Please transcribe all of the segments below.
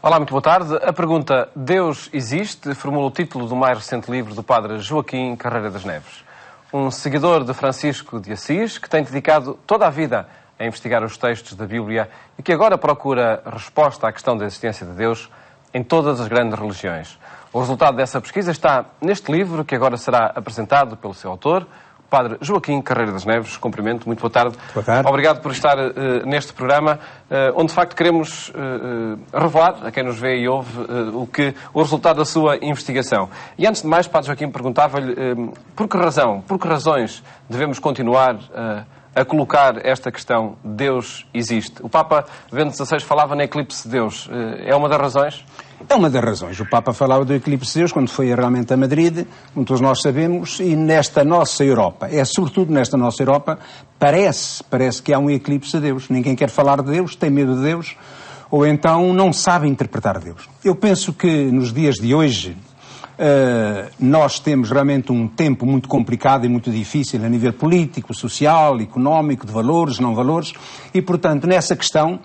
Olá, muito boa tarde. A pergunta Deus existe formula o título do mais recente livro do padre Joaquim Carreira das Neves. Um seguidor de Francisco de Assis que tem dedicado toda a vida a investigar os textos da Bíblia e que agora procura resposta à questão da existência de Deus em todas as grandes religiões. O resultado dessa pesquisa está neste livro que agora será apresentado pelo seu autor, o padre Joaquim Carreira das Neves. Cumprimento, muito boa tarde. Boa tarde. Obrigado por estar neste programa, onde de facto queremos revelar a quem nos vê e ouve o resultado da sua investigação. E antes de mais, padre Joaquim, perguntava-lhe por que razões devemos continuar a colocar esta questão Deus existe. O Papa Bento XVI falava na eclipse de Deus. É uma das razões? É uma das razões. O Papa falava do eclipse de Deus quando foi realmente a Madrid, como todos nós sabemos, e nesta nossa Europa, sobretudo nesta nossa Europa, parece que há um eclipse de Deus. Ninguém quer falar de Deus, tem medo de Deus, ou então não sabe interpretar Deus. Eu penso que nos dias de hoje nós temos realmente um tempo muito complicado e muito difícil a nível político, social, económico, de valores, não valores, e portanto nessa questão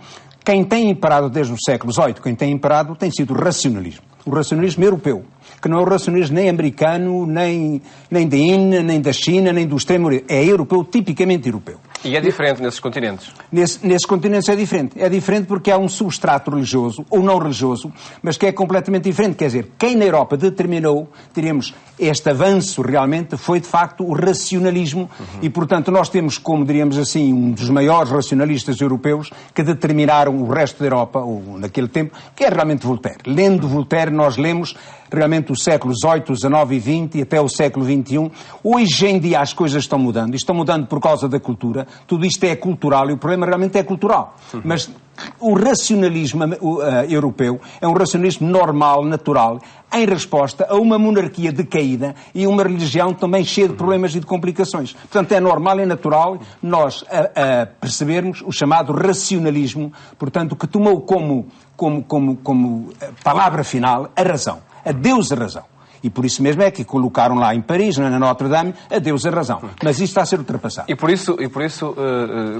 quem tem imperado desde o século XVIII, quem tem imperado tem sido o racionalismo europeu, que não é o racionalismo nem americano, nem da Índia, nem da China, nem do extremo oriente, é europeu, tipicamente europeu. E é diferente nesses continentes? Nesses continentes é diferente. É diferente porque há um substrato religioso, ou não religioso, mas que é completamente diferente. Quer dizer, quem na Europa determinou, diríamos, este avanço realmente foi de facto o racionalismo e, portanto, nós temos, como diríamos assim, um dos maiores racionalistas europeus que determinaram o resto da Europa, ou naquele tempo, que é realmente Voltaire. Lendo Voltaire, nós lemos realmente os séculos XVIII, XIX e XX e até o século XXI. Hoje em dia as coisas estão mudando. Estão mudando por causa da cultura. Tudo isto é cultural e o problema realmente é cultural. Mas o racionalismo europeu é um racionalismo normal, natural, em resposta a uma monarquia decaída e uma religião também cheia de problemas e de complicações. Portanto, é normal e natural nós percebermos o chamado racionalismo, portanto, que tomou como palavra final a razão. A Deus a razão. E por isso mesmo é que colocaram lá em Paris, na Notre Dame, a Deus a razão. Mas isso está a ser ultrapassado. E por isso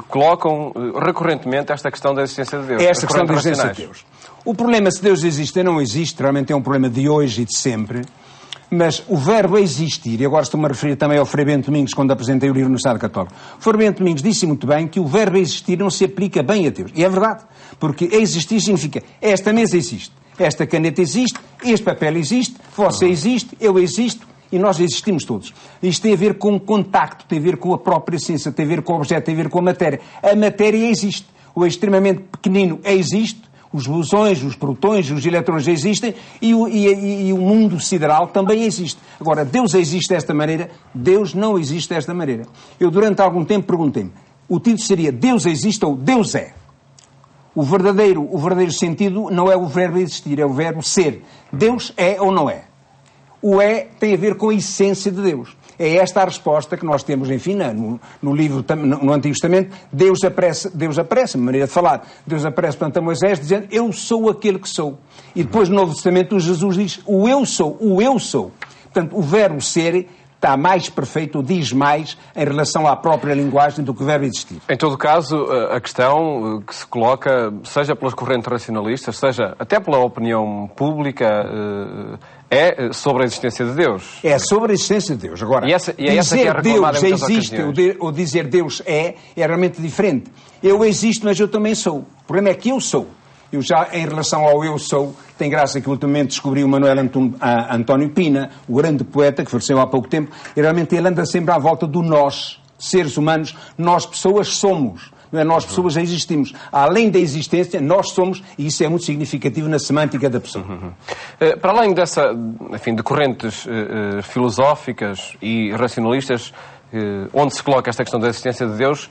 colocam recorrentemente esta questão da existência de Deus. Esta questão da existência de Deus. O problema se Deus existe ou não existe, realmente é um problema de hoje e de sempre. Mas o verbo existir, e agora estou-me a referir também ao Frei Bento Domingos, quando apresentei o livro no Estado Católico. O Frei Bento Domingos disse muito bem que o verbo existir não se aplica bem a Deus. E é verdade. Porque existir significa esta mesa existe, esta caneta existe, este papel existe, você existe, eu existo e nós existimos todos. Isto tem a ver com o contacto, tem a ver com a própria ciência, tem a ver com o objeto, tem a ver com a matéria. A matéria existe. O extremamente pequenino existe. Os bosões, os protões, os eletrões existem e o mundo sideral também existe. Agora, Deus existe desta maneira? Deus não existe desta maneira. Eu durante algum tempo perguntei-me, o título seria Deus existe ou Deus é? O verdadeiro sentido não é o verbo existir, é o verbo ser. Deus é ou não é? O é tem a ver com a essência de Deus. É esta a resposta que nós temos, enfim, no livro, no Antigo Testamento. Deus aparece, maneira de falar. Deus aparece perante a Moisés dizendo, eu sou aquele que sou. E depois no Novo Testamento Jesus diz, o eu sou. Portanto, o verbo ser está mais perfeito, diz mais em relação à própria linguagem do que o verbo existir. Em todo caso, a questão que se coloca, seja pelas correntes racionalistas, seja até pela opinião pública, é sobre a existência de Deus. É sobre a existência de Deus. Agora, essa que é Deus existe ou dizer Deus é realmente diferente. Eu existo, mas eu também sou. O problema é que eu sou. Eu já, em relação ao eu sou, tem graça que ultimamente descobri o Manuel António Pina, o grande poeta que faleceu há pouco tempo, e realmente ele anda sempre à volta do nós, seres humanos, nós pessoas somos. Não é? Nós pessoas existimos. Além da existência, nós somos, e isso é muito significativo na semântica da pessoa. Para além de correntes filosóficas e racionalistas, onde se coloca esta questão da existência de Deus,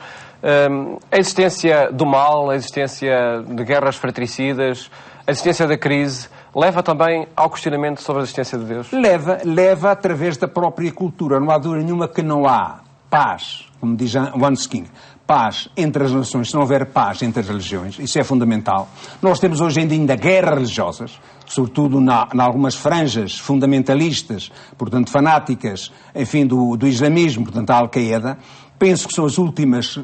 a existência do mal, a existência de guerras fratricidas, a existência da crise, leva também ao questionamento sobre a existência de Deus? Leva através da própria cultura. Não há dúvida nenhuma que não há paz, como diz Hans King, paz entre as nações, se não houver paz entre as religiões. Isso é fundamental. Nós temos hoje ainda guerras religiosas, sobretudo em algumas franjas fundamentalistas, portanto fanáticas, enfim, do islamismo, portanto a Al-Qaeda. Penso que são as últimas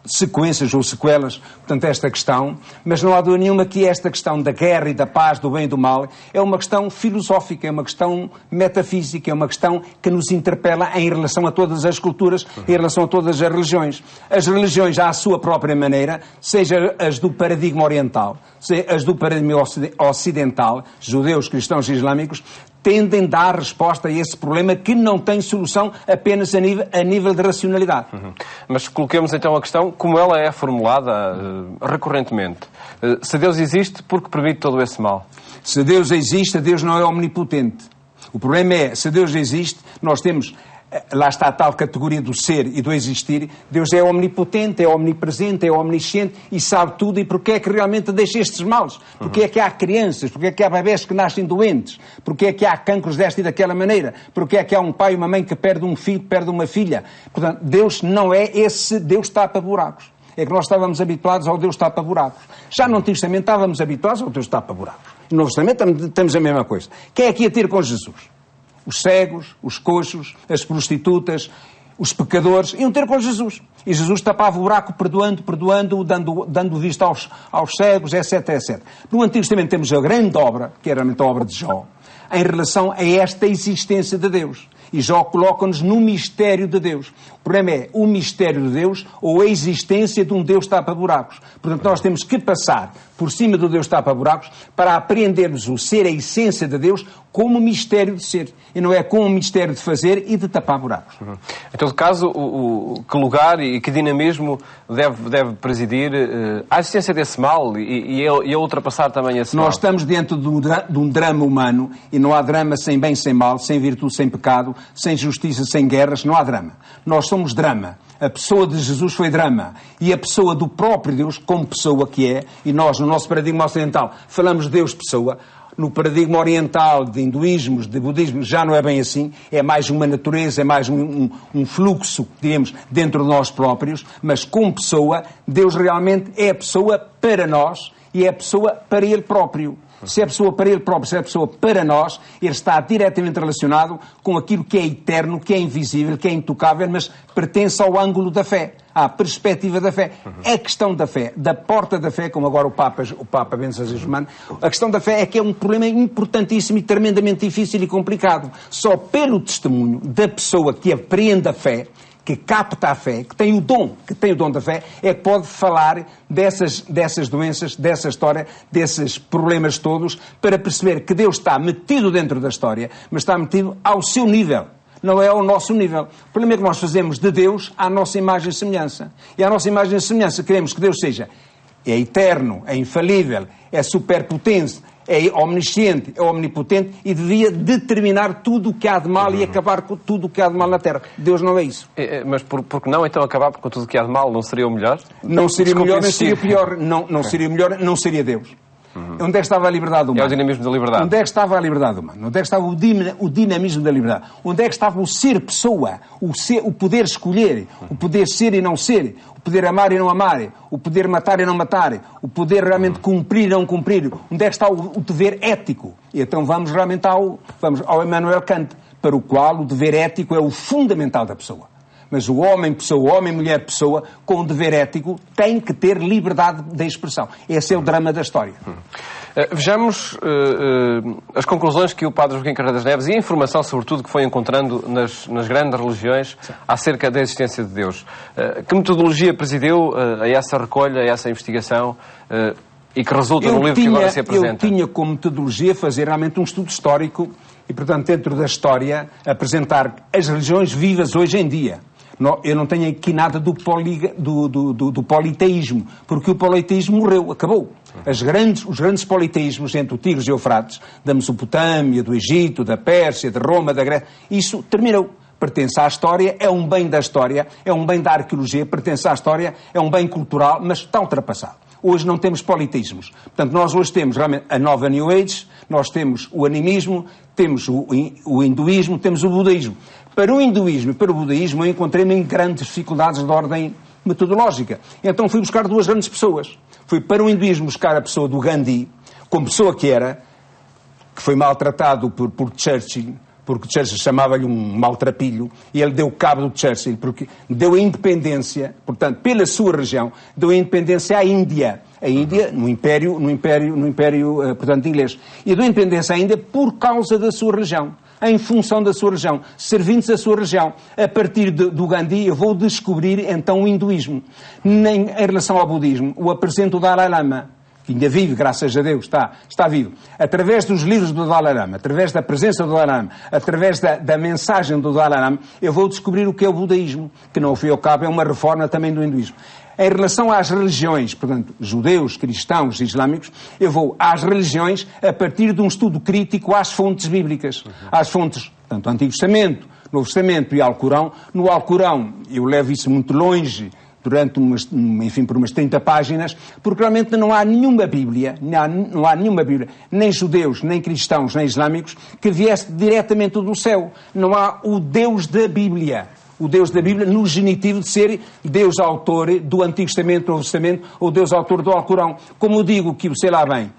sequências ou sequelas, portanto, esta questão, mas não há dúvida nenhuma que esta questão da guerra e da paz, do bem e do mal, é uma questão filosófica, é uma questão metafísica, é uma questão que nos interpela em relação a todas as culturas, em relação a todas as religiões. As religiões, à sua própria maneira, seja as do paradigma oriental, seja as do paradigma ocidental, judeus, cristãos e islâmicos, tendem a dar resposta a esse problema que não tem solução apenas a nível de racionalidade. Mas coloquemos então a questão como ela é formulada recorrentemente. Se Deus existe, por que permite todo esse mal? Se Deus existe, Deus não é omnipotente. O problema é, se Deus existe, nós temos... Lá está a tal categoria do ser e do existir. Deus é omnipotente, é omnipresente, é omnisciente e sabe tudo. E porquê é que realmente deixa estes males? Porquê é que há crianças? Porquê é que há bebés que nascem doentes? Porquê é que há cancros desta e daquela maneira? Porquê é que há um pai e uma mãe que perde um filho, perde uma filha? Portanto, Deus não é esse Deus tapa-buracos. É que nós estávamos habituados ao Deus tapa-buracos. Já no Antigo Testamento estávamos habituados ao Deus tapa-buracos. No Novo Testamento temos a mesma coisa. Quem é que ia ter com Jesus? Os cegos, os coxos, as prostitutas, os pecadores, iam ter com Jesus. E Jesus tapava o buraco perdoando, dando vista aos cegos, etc, etc. No Antigo Testamento temos a grande obra, que é realmente a obra de Jó, em relação a esta existência de Deus. E Jó coloca-nos no mistério de Deus. O problema é o mistério de Deus ou a existência de um Deus tapa-buracos. Portanto, nós temos que passar por cima do Deus tapa-buracos para apreendermos o ser, a essência de Deus, como mistério de ser. E não é como mistério de fazer e de tapar buracos. Em todo caso, que lugar e que dinamismo deve presidir a existência desse mal e a ultrapassar também esse mal? Nós estamos dentro de um drama humano e não há drama sem bem, sem mal, sem virtude, sem pecado, sem justiça, sem guerras, não há drama. Nós somos drama. A pessoa de Jesus foi drama. E a pessoa do próprio Deus, como pessoa que é, e nós, no nosso paradigma ocidental, falamos de Deus pessoa. No paradigma oriental, de hinduísmos, de budismo, já não é bem assim. É mais uma natureza, é mais um fluxo, digamos, dentro de nós próprios. Mas como pessoa, Deus realmente é a pessoa para nós e é a pessoa para Ele próprio. Se é a pessoa para Ele próprio, se é a pessoa para nós, Ele está diretamente relacionado com aquilo que é eterno, que é invisível, que é intocável, mas pertence ao ângulo da fé, à perspectiva da fé. É questão da fé, da porta da fé, como agora o Papa Bento XVI Romano, a questão da fé é que é um problema importantíssimo e tremendamente difícil e complicado. Só pelo testemunho da pessoa que apreende a fé, que capta a fé, que tem o dom da fé, é que pode falar dessas doenças, dessa história, desses problemas todos, para perceber que Deus está metido dentro da história, mas está metido ao seu nível, não é ao nosso nível. O problema é que nós fazemos de Deus à nossa imagem e semelhança. E à nossa imagem e semelhança queremos que Deus seja eterno, é infalível, é superpotente, é omnisciente, é omnipotente e devia determinar tudo o que há de mal e acabar com tudo o que há de mal na Terra. Deus não é isso. Mas por que não então acabar com tudo o que há de mal? Não seria o melhor? Não seria melhor, nem seria pior. Não seria melhor, não seria Deus. Onde é que estava a liberdade humana? É o dinamismo da liberdade. Onde é que estava a liberdade humana? Onde é que estava o dinamismo da liberdade? Onde é que estava o ser pessoa? O poder escolher? O poder ser e não ser? O poder amar e não amar? O poder matar e não matar? O poder realmente cumprir e não cumprir? Onde é que está o dever ético? E então vamos realmente ao Immanuel Kant, para o qual o dever ético é o fundamental da pessoa. Mas o homem, pessoa, o homem, mulher, pessoa, com o dever ético, tem que ter liberdade de expressão. Esse é o drama da história. Vejamos as conclusões que o Padre Joaquim Carreira das Neves e a informação, sobretudo, que foi encontrando nas grandes religiões acerca da existência de Deus. Que metodologia presidiu a essa recolha, a essa investigação e que resulta no livro que agora se apresenta? Eu tinha como metodologia fazer realmente um estudo histórico e, portanto, dentro da história, apresentar as religiões vivas hoje em dia. Eu não tenho aqui nada do politeísmo, porque o politeísmo morreu, acabou. Os grandes politeísmos entre o Tigres e o Eufrates, da Mesopotâmia, do Egito, da Pérsia, de Roma, da Grécia, isso terminou. Pertence à história, é um bem da história, é um bem da arqueologia, pertence à história, é um bem cultural, mas está ultrapassado. Hoje não temos politeísmos. Portanto, nós hoje temos realmente a nova New Age, nós temos o animismo, temos o hinduísmo, temos o budaísmo. Para o hinduísmo e para o budaísmo eu encontrei-me em grandes dificuldades de ordem metodológica. Então fui buscar duas grandes pessoas. Fui para o hinduísmo buscar a pessoa do Gandhi, como pessoa que era, que foi maltratado por Churchill, porque Churchill chamava-lhe um maltrapilho, e ele deu cabo do Churchill, porque deu a independência, portanto, pela sua região, deu a independência à Índia. A Índia, no Império, portanto, inglês. E deu a independência à Índia por causa da sua região, em função da sua região, servindo-se da sua região. A partir do Gandhi, eu vou descobrir, então, o hinduísmo. Em relação ao budismo, o apresento o Dalai Lama, que ainda vive, graças a Deus, está vivo. Através dos livros do Dalai Lama, através da presença do Dalai Lama, através da mensagem do Dalai Lama, eu vou descobrir o que é o budaísmo, que, não ao fim e ao cabo, é uma reforma também do hinduísmo. Em relação às religiões, portanto, judeus, cristãos, islâmicos, eu vou às religiões a partir de um estudo crítico às fontes bíblicas. Às fontes, tanto Antigo Testamento, Novo Testamento e Alcorão. No Alcorão, eu levo isso muito longe, durante por umas 30 páginas, porque realmente não há nenhuma Bíblia, não há nenhuma Bíblia, nem judeus, nem cristãos, nem islâmicos, que viesse diretamente do céu. Não há o Deus da Bíblia. O Deus da Bíblia no genitivo de ser Deus autor do Antigo Testamento, do Novo Testamento, ou Deus autor do Alcorão. Como eu digo que o sei lá bem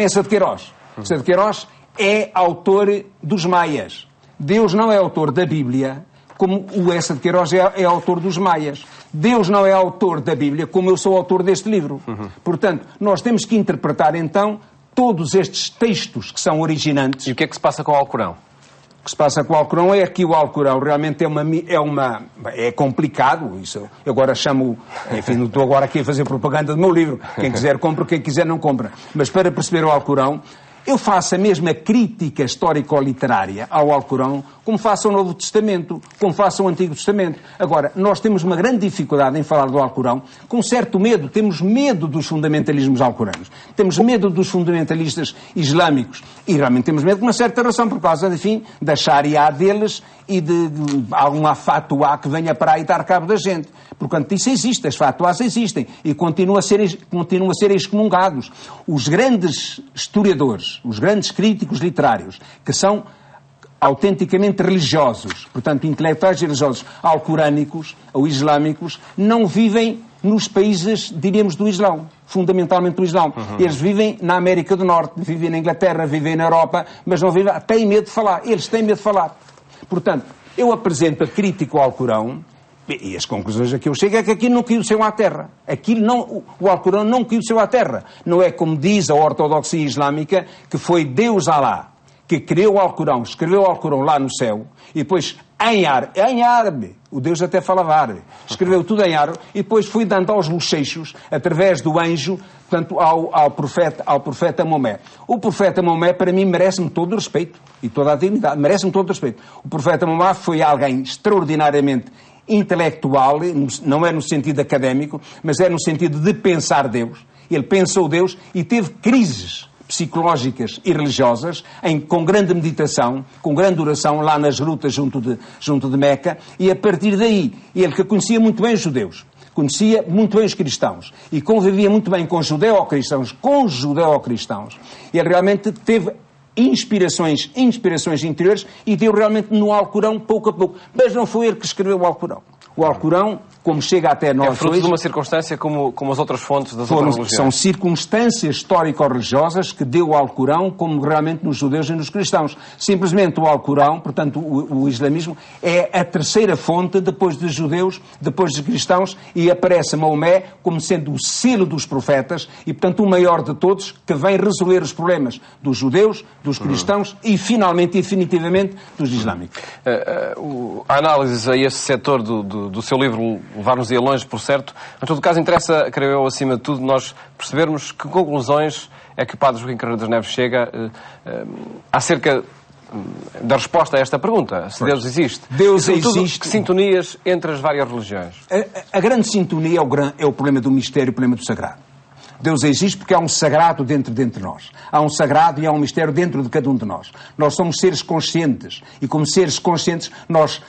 é Sá de Queiroz. Sá de Queiroz é autor dos maias. Deus não é autor da Bíblia, como o Essa de Queiroz é autor dos maias. Deus não é autor da Bíblia, como eu sou autor deste livro. Portanto, nós temos que interpretar, então, todos estes textos que são originantes. E o que é que se passa com o Alcorão? O que se passa com o Alcorão é que o Alcorão realmente é complicado. Isso eu agora chamo, enfim, não estou agora aqui a fazer propaganda do meu livro. Quem quiser compra, quem quiser não compra. Mas para perceber o Alcorão, eu faço a mesma crítica histórico-literária ao Alcorão como faço ao Novo Testamento, como faço ao Antigo Testamento. Agora, nós temos uma grande dificuldade em falar do Alcorão, com certo medo, temos medo dos fundamentalismos alcoranos, temos medo dos fundamentalistas islâmicos, e realmente temos medo com uma certa razão, por causa, enfim, da Sharia deles e de alguma fatuá que venha para aí dar cabo da gente. Portanto, isso existe, as fatuás existem, e continuam a ser excomungados. Os grandes historiadores, os grandes críticos literários, que são autenticamente religiosos, portanto intelectuais e religiosos alcorânicos ou islâmicos, não vivem nos países, diríamos, do Islão, fundamentalmente do Islão. Eles vivem na América do Norte, vivem na Inglaterra, vivem na Europa, mas não vivem, têm medo de falar, eles têm medo de falar. Portanto, eu apresento a crítica ao Alcorão, e as conclusões a que eu chego é que aquilo não caiu do céu à terra. O Alcorão não caiu do céu à terra. Não é como diz a ortodoxia islâmica, que foi Deus Alá que criou o Alcorão, escreveu o Alcorão lá no céu, e depois em árabe, o Deus até falava árabe, escreveu tudo em árabe, e depois foi dando aos bochechos, através do anjo, portanto, ao profeta Maomé. O profeta Maomé, para mim, merece-me todo o respeito, e toda a dignidade, merece-me todo o respeito. O profeta Maomé foi alguém extraordinariamente intelectual, não é no sentido académico, mas é no sentido de pensar Deus. Ele pensou Deus e teve crises psicológicas e religiosas, com grande meditação, com grande oração, lá nas grutas junto de Meca, e a partir daí, ele que conhecia muito bem os judeus, conhecia muito bem os cristãos, e convivia muito bem com judeu-cristãos, ele realmente teve inspirações interiores, e deu realmente no Alcorão pouco a pouco. Mas não foi ele que escreveu o Alcorão. O Alcorão, como chega até nós... É fruto de uma circunstância como as outras fontes das outras religiões. São circunstâncias histórico-religiosas que deu o Alcorão, como realmente nos judeus e nos cristãos. Simplesmente o Alcorão, portanto o islamismo, é a terceira fonte depois dos judeus, depois dos cristãos, e aparece Maomé como sendo o selo dos profetas e, portanto, o maior de todos, que vem resolver os problemas dos judeus, dos cristãos e, finalmente, definitivamente, dos islâmicos. A análise a esse setor do seu livro levar-nos-ia longe, por certo. Em todo caso, interessa, creio eu, acima de tudo, nós percebermos que conclusões é que o Padre Joaquim Carreira das Neves chega acerca da resposta a esta pergunta, se Deus existe. Deus e, sobretudo, existe. Que sintonias entre as várias religiões? A grande sintonia é o problema do mistério, o problema do sagrado. Deus existe porque há um sagrado dentro de nós. Há um sagrado e há um mistério dentro de cada um de nós. Nós somos seres conscientes e, como seres conscientes, nós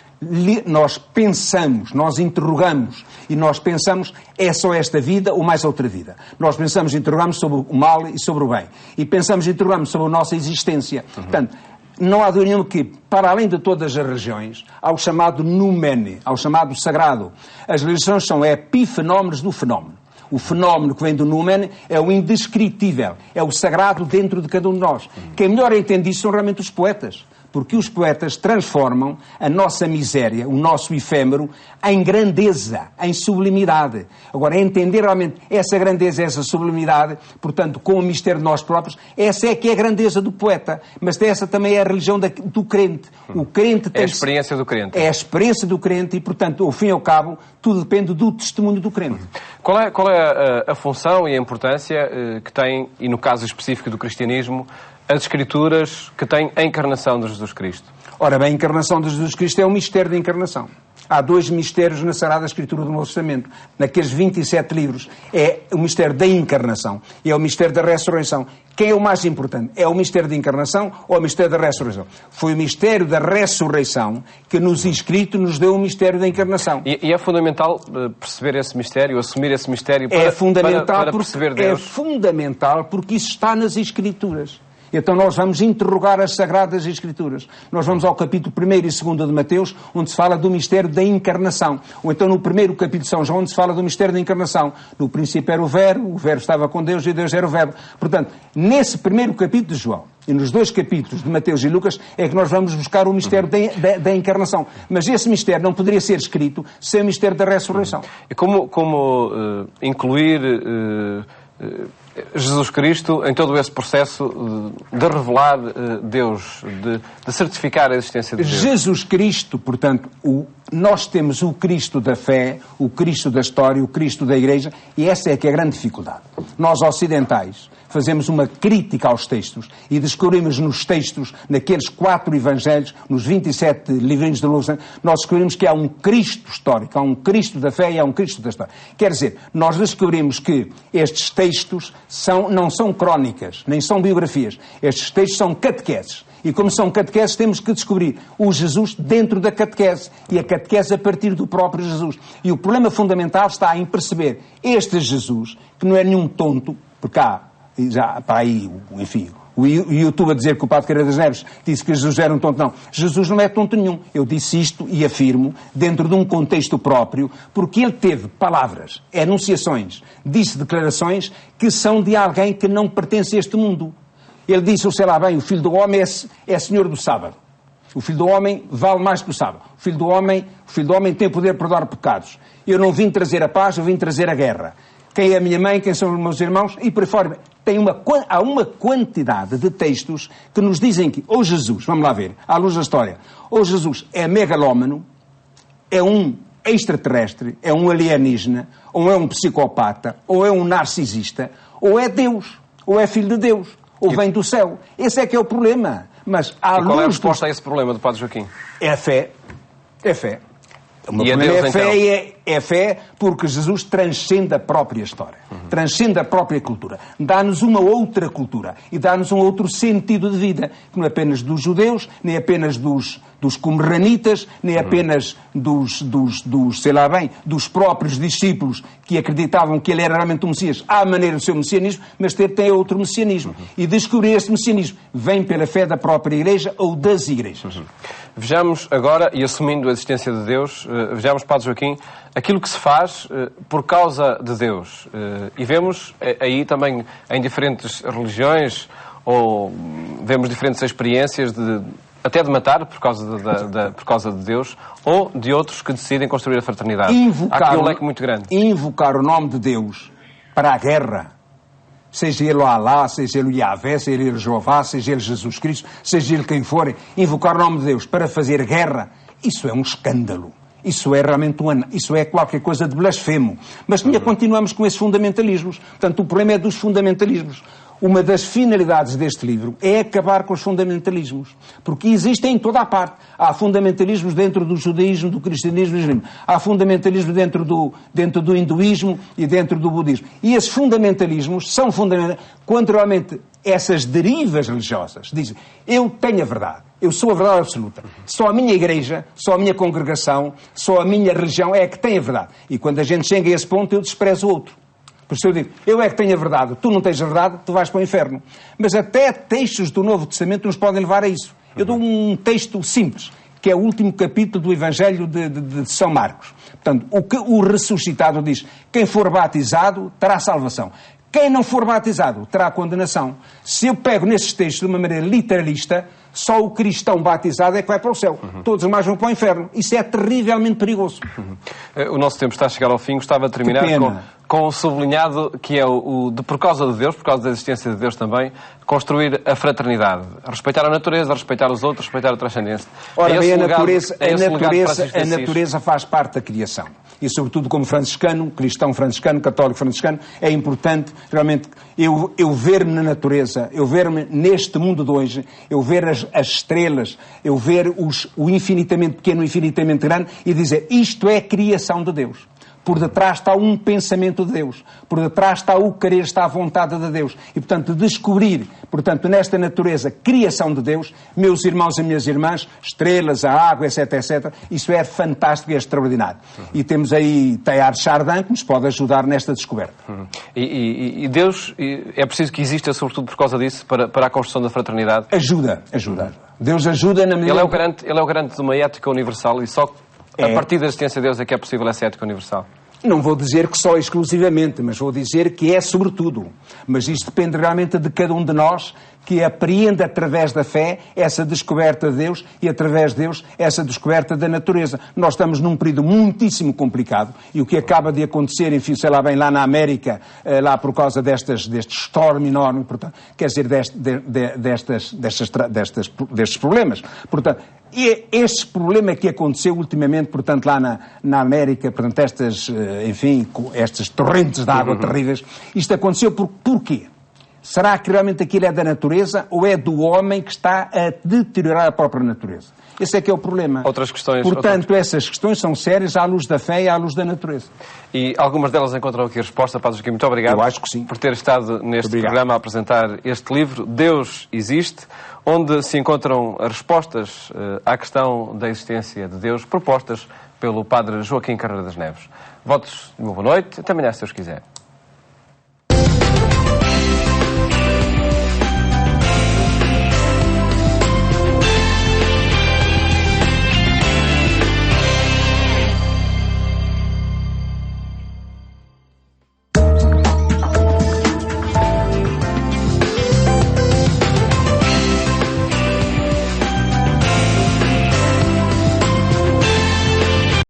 pensamos, nós interrogamos, e nós pensamos, é só esta vida ou mais outra vida? Nós pensamos, interrogamos sobre o mal e sobre o bem. E pensamos, interrogamos sobre a nossa existência. Portanto, não há dúvida nenhuma que, para além de todas as religiões, há o chamado noumene, há o chamado sagrado. As religiões são epifenómenos do fenómeno. O fenómeno que vem do Numen é o indescritível, é o sagrado dentro de cada um de nós. Quem melhor entende isso são realmente os poetas. Porque os poetas transformam a nossa miséria, o nosso efêmero, em grandeza, em sublimidade. Agora, entender realmente essa grandeza, essa sublimidade, portanto, com o mistério de nós próprios, essa é que é a grandeza do poeta. Mas essa também é a religião do crente. O crente tem... É a experiência do crente. É a experiência do crente e, portanto, ao fim e ao cabo, tudo depende do testemunho do crente. Qual é a função e a importância que tem, e no caso específico do cristianismo, as Escrituras que têm a encarnação de Jesus Cristo? Ora bem, a encarnação de Jesus Cristo é um mistério da encarnação. Há 2 mistérios na Sagrada Escritura do Novo Testamento. Naqueles 27 livros é o mistério da encarnação e é o mistério da ressurreição. Quem é o mais importante? É o mistério da encarnação ou o mistério da ressurreição? Foi o mistério da ressurreição que nos escrito nos deu o mistério da encarnação. E é fundamental perceber esse mistério, assumir esse mistério para perceber Deus? É fundamental porque isso está nas Escrituras. Então nós vamos interrogar as Sagradas Escrituras. Nós vamos ao capítulo 1 e 2 de Mateus, onde se fala do mistério da encarnação. Ou então no primeiro capítulo de São João, onde se fala do mistério da encarnação. No princípio era o Verbo estava com Deus e Deus era o Verbo. Portanto, nesse primeiro capítulo de João e nos 2 capítulos de Mateus e Lucas é que nós vamos buscar o mistério da encarnação. Mas esse mistério não poderia ser escrito sem o mistério da ressurreição. E como incluir... Jesus Cristo em todo esse processo de revelar Deus, de certificar a existência de Deus? Jesus Cristo, portanto, nós temos o Cristo da fé, o Cristo da história, o Cristo da Igreja, e essa é que é a grande dificuldade. Nós, ocidentais, fazemos uma crítica aos textos e descobrimos nos textos, naqueles 4 evangelhos, nos 27 livrinhos do Novo Testamento, nós descobrimos que há um Cristo histórico, há um Cristo da fé e há um Cristo da história. Quer dizer, nós descobrimos que estes textos não são crónicas, nem são biografias. Estes textos são catequeses. E como são catequeses, temos que descobrir o Jesus dentro da catequese. E a catequese a partir do próprio Jesus. E o problema fundamental está em perceber este Jesus, que não é nenhum tonto, porque há, já, para aí, enfim, o YouTube a dizer que o Padre Carreira das Neves disse que Jesus era um tonto. Não, Jesus não é tonto nenhum. Eu disse isto e afirmo, dentro de um contexto próprio, porque ele teve palavras, enunciações, disse declarações que são de alguém que não pertence a este mundo. Ele disse, sei lá bem, o Filho do Homem é Senhor do Sábado. O Filho do Homem vale mais que o Sábado. O Filho do Homem tem poder de perdoar pecados. Eu não vim trazer a paz, eu vim trazer a guerra. Quem é a minha mãe, quem são os meus irmãos, e por aí fora. Há uma quantidade de textos que nos dizem que, ou Jesus, vamos lá ver, à luz da história, ou Jesus é megalómano, é um extraterrestre, é um alienígena, ou é um psicopata, ou é um narcisista, ou é Deus, ou é filho de Deus, ou vem do céu. Esse é que é o problema. Mas à luz qual é a resposta a esse problema do Padre Joaquim? É a fé. É a fé. O meu problema é a fé, é fé porque Jesus transcende a própria história, transcende a própria cultura, dá-nos uma outra cultura e dá-nos um outro sentido de vida, que não é apenas dos judeus, nem apenas dos qumranitas, nem apenas sei lá bem, dos próprios discípulos que acreditavam que ele era realmente um Messias, à maneira do seu messianismo, mas tem outro messianismo. E descobrir este messianismo vem pela fé da própria Igreja ou das igrejas. Vejamos agora, e assumindo a existência de Deus, vejamos, Padre Joaquim, aquilo que se faz por causa de Deus. E vemos aí também em diferentes religiões, ou vemos diferentes experiências até de matar por causa de Deus, ou de outros que decidem construir a fraternidade. Há aqui um leque muito grande. Invocar o nome de Deus para a guerra, seja ele o Alá, seja ele o Yahvé, seja ele Jeová, seja ele Jesus Cristo, seja ele quem for, invocar o nome de Deus para fazer guerra, isso é um escândalo. Isso é realmente isso é qualquer coisa de blasfemo. Mas continuamos com esses fundamentalismos. Portanto, o problema é dos fundamentalismos. Uma das finalidades deste livro é acabar com os fundamentalismos. Porque existem em toda a parte. Há fundamentalismos dentro do judaísmo, do cristianismo e do islamismo. Há fundamentalismo dentro do hinduísmo e dentro do budismo. E esses fundamentalismos são fundamentais quando realmente essas derivas religiosas dizem: eu tenho a verdade, eu sou a verdade absoluta. Só a minha igreja, só a minha congregação, só a minha religião é que tem a verdade. E quando a gente chega a esse ponto, eu desprezo o outro. Por isso eu digo, eu é que tenho a verdade, tu não tens a verdade, tu vais para o inferno. Mas até textos do Novo Testamento nos podem levar a isso. Eu dou um texto simples, que é o último capítulo do Evangelho de São Marcos. Portanto, o ressuscitado diz, quem for batizado terá salvação. Quem não for batizado terá condenação. Se eu pego nesses textos de uma maneira literalista, só o cristão batizado é que vai para o céu. Todos os demais vão para o inferno. Isso é terrivelmente perigoso. O nosso tempo está a chegar ao fim. Gostava de terminar com o sublinhado que é o de, por causa de Deus, por causa da existência de Deus também, construir a fraternidade. Respeitar a natureza, respeitar os outros, respeitar a transcendência. Ora bem, a natureza faz parte da criação. E, sobretudo, como franciscano, cristão franciscano, católico franciscano, é importante, realmente, eu ver-me na natureza, eu ver-me neste mundo de hoje, eu ver as estrelas, eu ver o infinitamente pequeno, o infinitamente grande, e dizer, isto é criação de Deus. Por detrás está um pensamento de Deus. Por detrás está o querer, está a vontade de Deus. E, portanto, descobrir, portanto, nesta natureza, criação de Deus, meus irmãos e minhas irmãs, estrelas, a água, etc, etc, isso é fantástico e é extraordinário. E temos aí Teilhard de Chardin, que nos pode ajudar nesta descoberta. E Deus, é preciso que exista, sobretudo por causa disso, para a construção da fraternidade? Ajuda. Deus ajuda na medida... Ele é o garante de uma ética universal e só a partir da existência de Deus é que é possível essa ética universal? Não vou dizer que só exclusivamente, mas vou dizer que é sobretudo. Mas isto depende realmente de cada um de nós que apreende através da fé essa descoberta de Deus e através de Deus essa descoberta da natureza. Nós estamos num período muitíssimo complicado e o que acaba de acontecer, enfim, sei lá bem, lá na América, lá por causa deste storm enorme, portanto, quer dizer, destes problemas. Portanto, e este problema que aconteceu ultimamente, portanto, lá na América, portanto, estas torrentes de água terríveis, isto aconteceu porquê? Será que realmente aquilo é da natureza ou é do homem que está a deteriorar a própria natureza? Esse é que é o problema. Outras questões. Portanto, essas questões são sérias à luz da fé e à luz da natureza. E algumas delas encontram aqui a resposta. Padre Joaquim, muito obrigado. Eu acho que sim. Por ter estado neste programa a apresentar este livro, Deus Existe, onde se encontram as respostas à questão da existência de Deus, propostas pelo Padre Joaquim Carreira das Neves. Votos de uma boa noite. Até amanhã, se Deus quiser.